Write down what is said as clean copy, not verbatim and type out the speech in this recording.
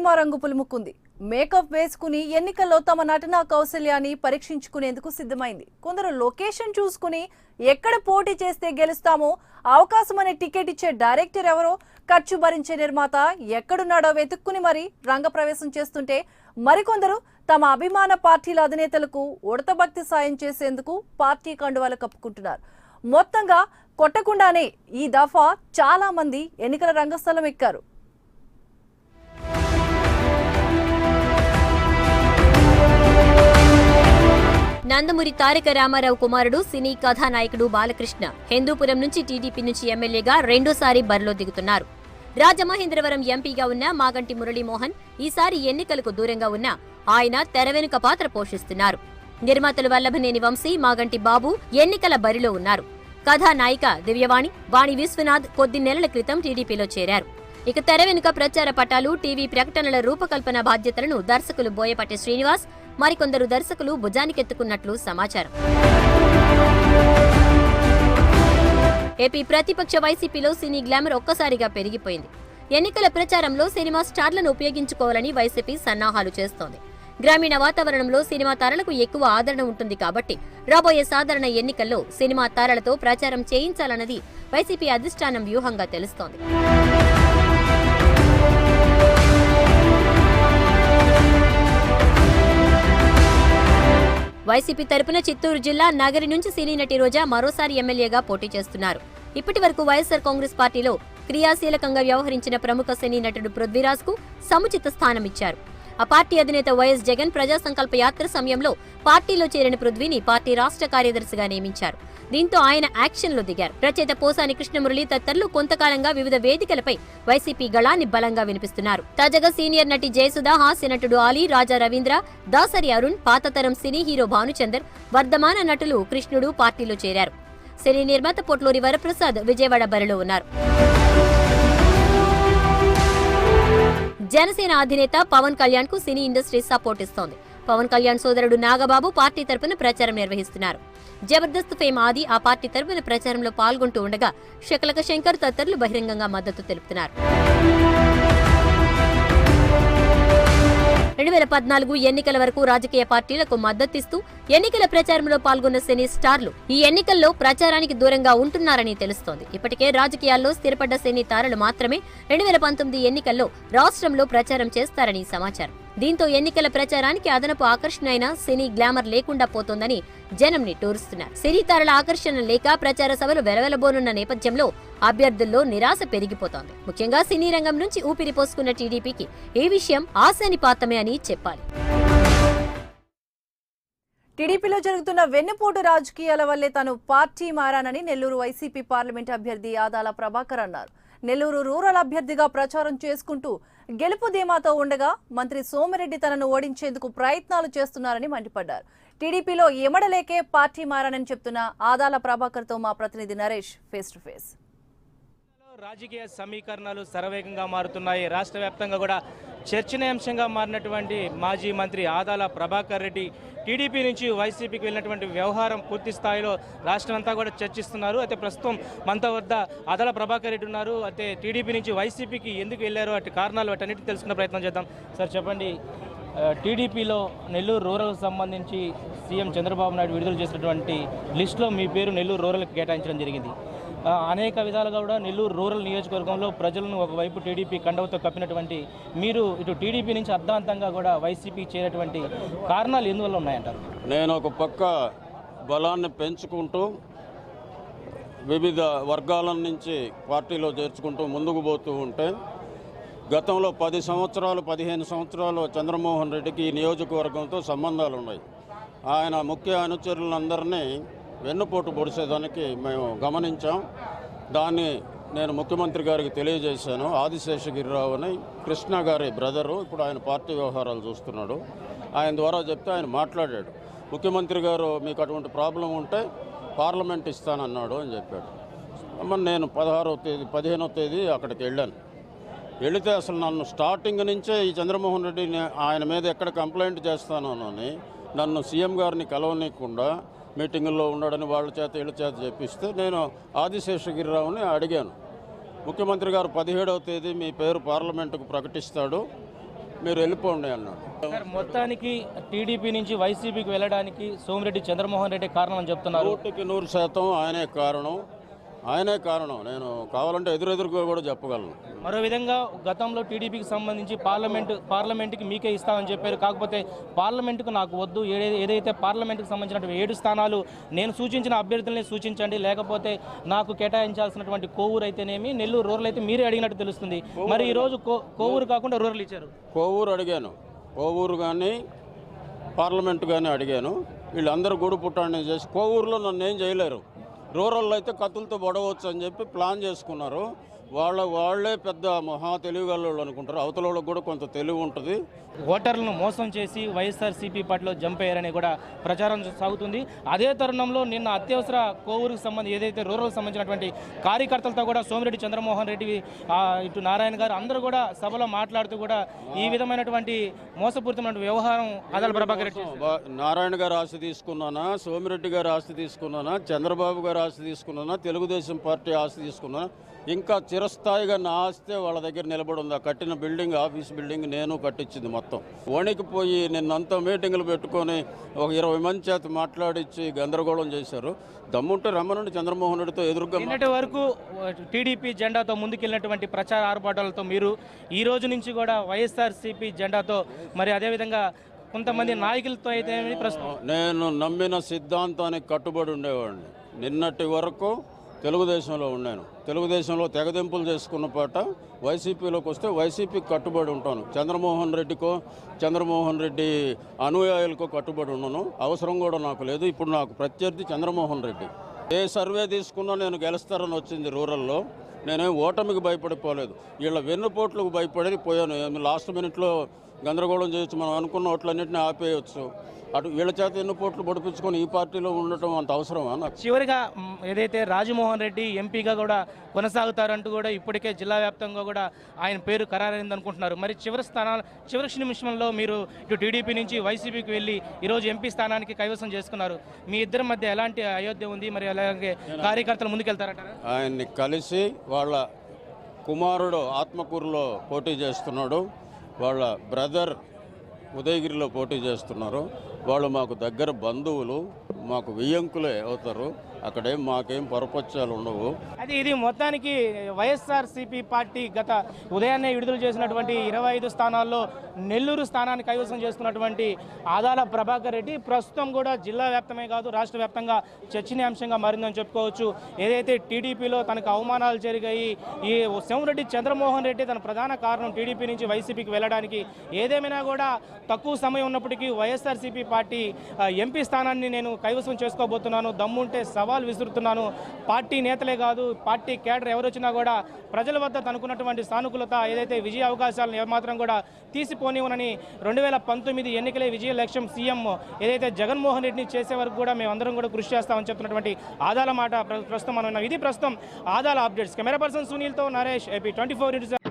Cinema రంగు పులుముకుంది. Makeup వేసుకుని ఎన్నికల్లో తమ నటనా కౌశల్యాన్ని పరీక్షించుకునేందుకు సిద్ధమైంది. కొందరు లొకేషన్ చూసుకుని ఎక్కడ పోటీ చేస్తే గెలుస్తామో అవకాశం అనే టికెట్ ఇచ్చే డైరెక్టర్ ఎవరో, ఖర్చు భరించే నిర్మాత ఎక్కడున్నాడో వెతుక్కుని మరీ రంగప్రవేశం చేస్తుంటే, మరికొందరు తమ అభిమాన పార్టీల అధినేతలకు ఉడతభక్తి సాయం చేసేందుకు పార్టీ కండువాలు కప్పుకుంటున్నారు. మొత్తంగా కొట్టకుండానే ఈ దఫా చాలా మంది ఎన్నికల రంగస్థలం ఎక్కారు. నందమూరి తారక రామారావు కుమారుడు సినీ కథానాయకుడు బాలకృష్ణ హిందూపురం నుంచి టీడీపీ నుంచి ఎమ్మెల్యేగా రెండోసారి బరిలో దిగుతున్నారు. రాజమహేంద్రవరం ఎంపీగా ఉన్న మాగంటి మురళీమోహన్ ఈసారి ఎన్నికలకు దూరంగా ఉన్న ఆయన తెర వెనుక పాత్ర పోషిస్తున్నారు. నిర్మాతలు వల్లభనేని వంశీ, మాగంటి బాబు ఎన్నికల బరిలో ఉన్నారు. కథానాయిక దివ్యవాణి, వాణి విశ్వనాథ్ కొద్ది నెలల క్రితం టీడీపీలో చేరారు. ఇక తెర వెనుక ప్రచార పటాలు, టీవీ ప్రకటనల రూపకల్పన బాధ్యతలను దర్శకులు బోయపాటి శ్రీనివాస్, మరికొందరు దర్శకులు భుజానికెత్తుకున్నట్లు సమాచారం. ఏపీ ప్రతిపక్ష వైసీపీలో సినీ గ్లామర్ ఒక్కసారిగా పెరిగిపోయింది. ఎన్నికల ప్రచారంలో సినిమా స్టార్లను ఉపయోగించుకోవాలని వైసీపీ సన్నాహాలు చేస్తోంది. గ్రామీణ వాతావరణంలో సినిమా తారలకు ఎక్కువ ఆదరణ ఉంటుంది కాబట్టి రాబోయే సాధారణ ఎన్నికల్లో సినిమా తారలతో ప్రచారం చేయించాలన్నది వైసీపీ అధిష్టానం వ్యూహంగా తెలుస్తోంది. వైసీపీ తరపున చిత్తూరు జిల్లా నగరి నుంచి సినీ నటి రోజా మరోసారి ఎమ్మెల్యేగా పోటీ చేస్తున్నారు. ఇప్పటి వరకు వైఎస్ఆర్ కాంగ్రెస్ పార్టీలో క్రియాశీలకంగా వ్యవహరించిన ప్రముఖ సినీ నటుడు పృథ్వీరాజ్ కు సముచిత స్థానం ఇచ్చారు. ఆ పార్టీ అధినేత వైఎస్ జగన్ ప్రజా సంకల్ప యాత్ర సమయంలో పార్టీలో చేరిన పృథ్వీని పార్టీ రాష్ట్ర కార్యదర్శిగా నియమించారు. దీంతో ఆయన యాక్షన్లో దిగారు. రచయిత పోసాని కృష్ణమురళి తదితరులు కొంతకాలంగా వివిధ వేదికలపై వైసీపీ గళాన్ని బలంగా వినిపిస్తున్నారు. తాజాగా సీనియర్ నటి జయసుధ, హాస్య నటుడు ఆలీ, రాజా రవీంద్ర, దాసరి అరుణ్, పాతతరం సినీ హీరో భానుచందర్, వర్ధమాన నటులు కృష్ణుడు పార్టీలో చేరారు. సినీ నిర్మాత పొట్లూరి వరప్రసాద్ విజయవాడ బరిలో ఉన్నారు. జనసేన అధినేత పవన్ కళ్యాణ్ కు సినీ ఇండస్ట్రీ సపోర్ట్ ఇస్తోంది. పవన్ కళ్యాణ్ సోదరుడు నాగబాబు పార్టీ తరపున ప్రచారం నిర్వహిస్తున్నారు. జబర్దస్త్ ఫేమ్ ఆది ఆ పార్టీ తరపున ప్రచారంలో పాల్గొంటూ ఉండగా శకలక శంకర్ తదితరులు బహిరంగంగా మద్దతు తెలుపుతున్నారు. 2014 ఎన్నికల వరకు రాజకీయ పార్టీలకు మద్దతిస్తూ ఎన్నికల ప్రచారంలో పాల్గొన్న సినీ స్టార్లు ఈ ఎన్నికల్లో ప్రచారానికి దూరంగా ఉంటున్నారని తెలుస్తోంది. ఇప్పటికే రాజకీయాల్లో స్థిరపడ్డ సినీ తారలు మాత్రమే 2019 ఎన్నికల్లో రాష్ట్రంలో ప్రచారం చేస్తారని సమాచారం. దీంతో ఎన్నికల ప్రచారానికి అదనపు ఆకర్షణ అయిన సినీ గ్లామర్ లేకుండా పోతోందని జనం నిట్టూరుస్తున్నారు. సినీ తారల ఆకర్షణ లేక ప్రచార సభలు వెలవెలబోనున్న నేపథ్యంలో అభ్యర్థుల్లో నిరాశ పెరిగిపోతోంది. ముఖ్యంగా సినీ రంగం నుంచి ఊపిరి పోసుకున్న టీడీపీకి ఈ విషయం ఆశానిపాతమే అని చెప్పాలి. టీడీపీలో జరుగుతున్న వెన్నుపోటు రాజకీయాల వల్లే తాను పార్టీ మారానని నెల్లూరు వైసీపీ పార్లమెంట్ అభ్యర్థి ఆదాల ప్రభాకర్ అన్నారు. నెల్లూరు రూరల్ అభ్యర్థిగా ప్రచారం చేసుకుంటూ గెలుపు ధీమాతో ఉండగా మంత్రి సోమిరెడ్డి తనను ఓడించేందుకు ప్రయత్నాలు చేస్తున్నారని మండిపడ్డారు. టీడీపీలో ఎమడలేకే పార్టీ మారానని చెప్తున్న ఆదాల ప్రభాకర్ తో మా ప్రతినిధి నరేష్ ఫేస్ టు ఫేస్. రాజకీయ సమీకరణాలు శరవేగంగా మారుతున్నాయి. రాష్ట్ర వ్యాప్తంగా కూడా చర్చనీయాంశంగా మారినటువంటి మాజీ మంత్రి ఆదాల ప్రభాకర్ రెడ్డి టీడీపీ నుంచి వైసీపీకి వెళ్ళినటువంటి వ్యవహారం పూర్తి స్థాయిలో రాష్ట్రమంతా కూడా చర్చిస్తున్నారు. అయితే ప్రస్తుతం మనతో వద్ద ఆదాల ప్రభాకర్ రెడ్డి ఉన్నారు. అయితే టీడీపీ నుంచి వైసీపీకి ఎందుకు వెళ్ళారో అటు కారణాలు వాటన్నిటిని తెలుసుకునే ప్రయత్నం చేద్దాం. సార్ చెప్పండి, టీడీపీలో నెల్లూరు రూరల్కి సంబంధించి సీఎం చంద్రబాబు నాయుడు విడుదల చేసినటువంటి లిస్టులో మీ పేరు నెల్లూరు రూరల్కి కేటాయించడం జరిగింది. అనేక విధాలుగా కూడా నెల్లూరు రూరల్ నియోజకవర్గంలో ప్రజలను ఒకవైపు టీడీపీ కండవతో కప్పినటువంటి మీరు ఇటు టీడీపీ నుంచి అర్ధాంతంగా కూడా వైసీపీ చేరేటువంటి కారణాలు ఎందువల్ల ఉన్నాయంటారు? నేను ఒక పక్క బలాన్ని పెంచుకుంటూ వివిధ వర్గాల నుంచి పార్టీలో చేర్చుకుంటూ ముందుకు పోతూ ఉంటే గతంలో 10 సంవత్సరాలు 15 సంవత్సరాలు చంద్రమోహన్ రెడ్డికి ఈ నియోజకవర్గంతో సంబంధాలు ఉన్నాయి. ఆయన ముఖ్య అనుచరులందరినీ వెన్నుపోటు పొడిచేదానికి మేము గమనించాం. దాన్ని నేను ముఖ్యమంత్రి గారికి తెలియజేశాను. ఆదిశేషగిరిరావు అని కృష్ణ గారి బ్రదరు, ఇప్పుడు ఆయన పార్టీ వ్యవహారాలు చూస్తున్నాడు. ఆయన ద్వారా చెప్తే ఆయన మాట్లాడాడు. ముఖ్యమంత్రి గారు మీకు అటువంటి ప్రాబ్లం ఉంటే పార్లమెంట్ ఇస్తానన్నాడు అని చెప్పాడు. నేను 15వ తేదీ అక్కడికి వెళ్ళాను. వెళితే అసలు నన్ను స్టార్టింగ్ నుంచే ఈ చంద్రమోహన్ రెడ్డి ఆయన మీద ఎక్కడ కంప్లైంట్ చేస్తానని నన్ను సీఎం గారిని కలవనీయకుండా మీటింగుల్లో ఉన్నాడని వాళ్ళ చేత వీళ్ళ చేత చెప్పిస్తే నేను ఆదిశేషగిరిరావుని అడిగాను. ముఖ్యమంత్రి గారు 17వ తేదీ మీ పేరు పార్లమెంటుకు ప్రకటిస్తాడు, మీరు వెళ్ళిపోండి అన్నాడు. సార్, మొత్తానికి టీడీపీ నుంచి వైసీపీకి వెళ్ళడానికి సోమిరెడ్డి చంద్రమోహన్ రెడ్డి కారణం అని చెప్తున్నారు. 100% ఆయనే కారణం. నేను కావాలంటే ఎదురెదురుగా కూడా చెప్పగలను. మరో విధంగా గతంలో టీడీపీకి సంబంధించి పార్లమెంట్కి మీకే ఇస్తామని చెప్పారు. కాకపోతే పార్లమెంటుకు నాకు వద్దు, ఏదైతే పార్లమెంట్కి సంబంధించినటువంటి 7 స్థానాలు నేను సూచించిన అభ్యర్థులనే సూచించండి, లేకపోతే నాకు కేటాయించాల్సినటువంటి కోవూరు అయితేనేమి, నెల్లూరు రూరల్ అయితే మీరే అడిగినట్టు తెలుస్తుంది. మరి ఈరోజు కోవూరు కాకుండా రూరల్ ఇచ్చారు. కోవూరు అడిగాను, కోవూరు కానీ పార్లమెంటు కానీ అడిగాను. వీళ్ళందరూ గూడు పుట్టాన్ని చేసి కోవూరులో నన్ను ఏం చేయలేరు. రూరల్లో అయితే కత్తులతో పడవచ్చు అని చెప్పి ప్లాన్ చేసుకున్నారు. వాళ్ళే పెద్ద మహా తెలివిగలవాళ్ళు అనుకుంటారు. అవతల వాళ్ళకి కూడా కొంత తెలివి ఉంటుంది. ఓటర్లను మోసం చేసి వైఎస్ఆర్సీపీ పార్టీలో జంప్ అయ్యారని కూడా ప్రచారం సాగుతుంది. అదే తరుణంలో నిన్న అత్యవసర కోవూరుకు సంబంధించి ఏదైతే రూరల్ సంబంధించినటువంటి కార్యకర్తలతో కూడా సోమిరెడ్డి చంద్రమోహన్ రెడ్డి, ఇటు నారాయణ గారు అందరూ కూడా సభలో మాట్లాడుతూ కూడా ఈ విధమైనటువంటి మోసపూరితమైన వ్యవహారం ఆదాల ప్రభాకర్ రెడ్డి నారాయణ గారు ఆస్తి తీసుకున్నానా, సోమిరెడ్డి గారు ఆస్తి తీసుకున్నానా, చంద్రబాబు గారు ఆస్తి తీసుకున్నానా, తెలుగుదేశం పార్టీ ఆస్తి తీసుకున్నానా, ఇంకా చిరస్థాయిగా నా ఆస్తే వాళ్ళ దగ్గర నిలబడి ఉంది. ఆ కట్టిన బిల్డింగ్, ఆఫీస్ బిల్డింగ్ నేను కట్టించింది మొత్తం. వణికిపోయి నిన్నంతా మీటింగులు పెట్టుకొని ఒక 20 మంది చేత మాట్లాడించి గందరగోళం చేశారు. దమ్ముంటే రమ్మనుండి చంద్రమోహన్ రెడ్డితో ఎదురుగా. నిన్నటి వరకు టీడీపీ జెండాతో ముందుకెళ్ళినటువంటి ప్రచార ఆర్భాటాలతో మీరు ఈ రోజు నుంచి కూడా వైఎస్ఆర్సీపీ జెండాతో, మరి అదేవిధంగా కొంతమంది నాయకులతో అయితే నేను నమ్మిన సిద్ధాంతానికి కట్టుబడి ఉండేవాడిని. నిన్నటి వరకు తెలుగుదేశంలో ఉన్నాను. తెలుగుదేశంలో తెగదెంపులు చేసుకున్న పాట వైసీపీలోకి వస్తే వైసీపీకి కట్టుబడి ఉంటాను. చంద్రమోహన్ రెడ్డి అనుయాయులకో కట్టుబడి ఉన్నాను. అవసరం కూడా నాకు లేదు. ఇప్పుడు నాకు ప్రత్యర్థి చంద్రమోహన్ రెడ్డి. ఏ సర్వే తీసుకున్నా నేను గెలుస్తారని వచ్చింది రూరల్లో. నేనేం ఓటమికి భయపడిపోలేదు. వీళ్ళ వెన్నుపోట్లకు భయపడి పోయాను. లాస్ట్ మినిట్లో గందరగోళం చేయొచ్చు, మనం అనుకున్న ఓట్లన్నింటినీ ఆపేయచ్చు. అటు వీళ్ళ చేత ఎన్నుపోట్లు పొడిపించుకొని ఈ పార్టీలో ఉండటం అంత అవసరమా నాకు? చివరిగా ఏదైతే రాజమోహన్ రెడ్డి ఎంపీగా కూడా కొనసాగుతారంటూ కూడా ఇప్పటికే జిల్లా వ్యాప్తంగా కూడా ఆయన పేరు ఖరారైంది అనుకుంటున్నారు. మరి చివరి నిమిషంలో మీరు ఇటు టీడీపీ నుంచి వైసీపీకి వెళ్ళి ఈరోజు ఎంపీ స్థానానికి కైవసం చేసుకున్నారు. మీ ఇద్దరి మధ్య ఎలాంటి అయోధ్య ఉంది? మరి అలాగే కార్యకర్తలు ముందుకెళ్తారంటారా? ఆయన్ని కలిసి వాళ్ళ కుమారుడు ఆత్మకూరులో పోటీ చేస్తున్నాడు. వాళ్ళ బ్రదర్ ఉదయగిరిలో పోటీ చేస్తున్నారు. వాళ్ళు మాకు దగ్గర బంధువులు, మాకు వియ్యంకులే అవుతారు. అక్కడేం మాకేం పొరపచ్చాలు ఉండవు. అది ఇది మొత్తానికి వైఎస్ఆర్సీపీ పార్టీ గత ఉదయాన్నే విడుదల చేసినటువంటి 25 స్థానాల్లో నెల్లూరు స్థానాన్ని కైవసం చేసుకున్నటువంటి ఆదాల ప్రభాకర్ రెడ్డి ప్రస్తుతం కూడా జిల్లా వ్యాప్తమే కాదు రాష్ట్ర వ్యాప్తంగా చర్చనీయాంశంగా మారిందని చెప్పుకోవచ్చు. ఏదైతే టీడీపీలో తనకు అవమానాలు జరిగాయి, ఈ సోమిరెడ్డి చంద్రమోహన్ రెడ్డి తన ప్రధాన కారణం టీడీపీ నుంచి వైసీపీకి వెళ్ళడానికి. ఏదేమైనా కూడా తక్కువ సమయం ఉన్నప్పటికీ వైఎస్ఆర్సీపీ పార్టీ ఎంపీ స్థానాన్ని నేను కైవసం చేసుకోబోతున్నాను, దమ్ముంటే సవాల్ విసురుతున్నాను. పార్టీ నేతలే కాదు, పార్టీ కేడర్ ఎవరు వచ్చినా కూడా ప్రజల వద్ద తనకున్నటువంటి సానుకూలత ఏదైతే విజయ అవకాశాలను ఏమాత్రం కూడా తీసిపోనివ్వనని 2019 ఎన్నికలే విజయ లక్ష్యం సీఎం ఏదైతే జగన్మోహన్ రెడ్డిని చేసే వరకు కూడా మేమందరం కూడా కృషి చేస్తామని చెప్తున్నటువంటి ఆదాల మాట ప్రస్తుతం మనం. ఇది ప్రస్తుతం ఆదాల అప్డేట్స్. కెమెరా పర్సన్ సునీల్తో నరేష్, AP 24.